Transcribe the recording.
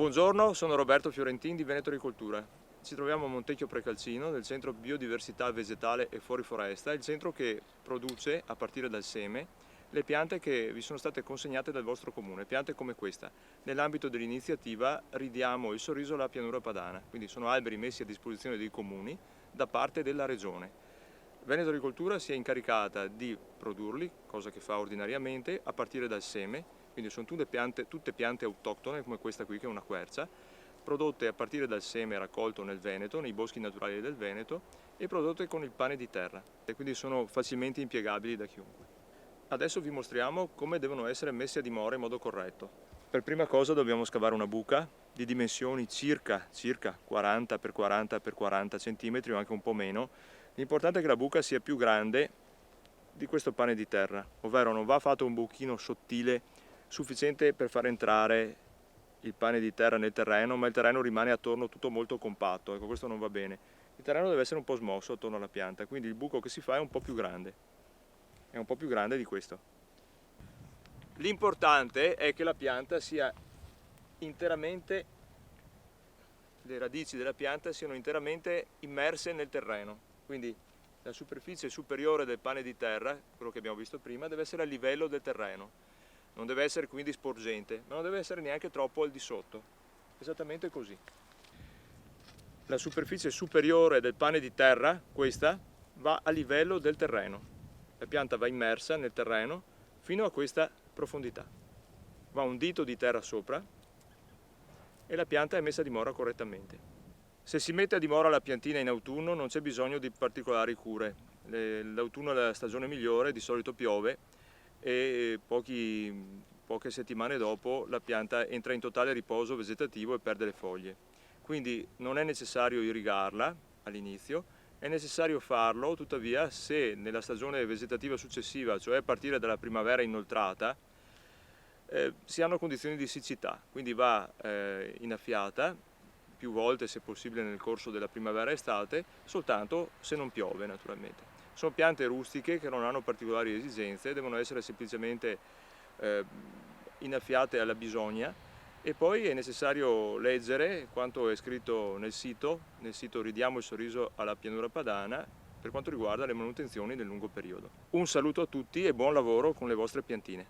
Buongiorno, sono Roberto Fiorentin di Veneto Agricoltura. Ci troviamo a Montecchio Precalcino, nel centro biodiversità vegetale e fuoriforesta, il centro che produce, a partire dal seme, le piante che vi sono state consegnate dal vostro comune, piante come questa. Nell'ambito dell'iniziativa Ridiamo il sorriso alla pianura padana, quindi sono alberi messi a disposizione dei comuni da parte della regione. Veneto Agricoltura si è incaricata di produrli, cosa che fa ordinariamente, a partire dal seme, quindi sono tutte piante autoctone come questa qui che è una quercia, prodotte a partire dal seme raccolto nel Veneto, nei boschi naturali del Veneto e prodotte con il pane di terra e quindi sono facilmente impiegabili da chiunque. Adesso vi mostriamo come devono essere messi a dimora in modo corretto. Per prima cosa dobbiamo scavare una buca di dimensioni circa 40 x 40 x 40 cm o anche un po' meno. L'importante è che la buca sia più grande di questo pane di terra, ovvero non va fatto un buchino sottile sufficiente per far entrare il pane di terra nel terreno, ma il terreno rimane attorno tutto molto compatto, ecco, questo non va bene. Il terreno deve essere un po' smosso attorno alla pianta, quindi il buco che si fa è un po' più grande di questo. L'importante è che la pianta sia interamente, le radici della pianta siano interamente immerse nel terreno, quindi la superficie superiore del pane di terra, quello che abbiamo visto prima, deve essere a livello del terreno. Non deve essere quindi sporgente, ma non deve essere neanche troppo al di sotto, esattamente così. La superficie superiore del pane di terra, questa, va a livello del terreno. La pianta va immersa nel terreno fino a questa profondità. Va un dito di terra sopra e la pianta è messa a dimora correttamente. Se si mette a dimora la piantina in autunno non c'è bisogno di particolari cure. L'autunno è la stagione migliore, di solito piove, e poche settimane dopo la pianta entra in totale riposo vegetativo e perde le foglie. Quindi non è necessario irrigarla all'inizio, è necessario farlo tuttavia se nella stagione vegetativa successiva, cioè a partire dalla primavera inoltrata, si hanno condizioni di siccità, quindi va innaffiata più volte se possibile nel corso della primavera-estate, soltanto se non piove naturalmente. Sono piante rustiche che non hanno particolari esigenze, devono essere semplicemente innaffiate alla bisogna e poi è necessario leggere quanto è scritto nel sito Ridiamo il sorriso alla pianura padana per quanto riguarda le manutenzioni nel lungo periodo. Un saluto a tutti e buon lavoro con le vostre piantine.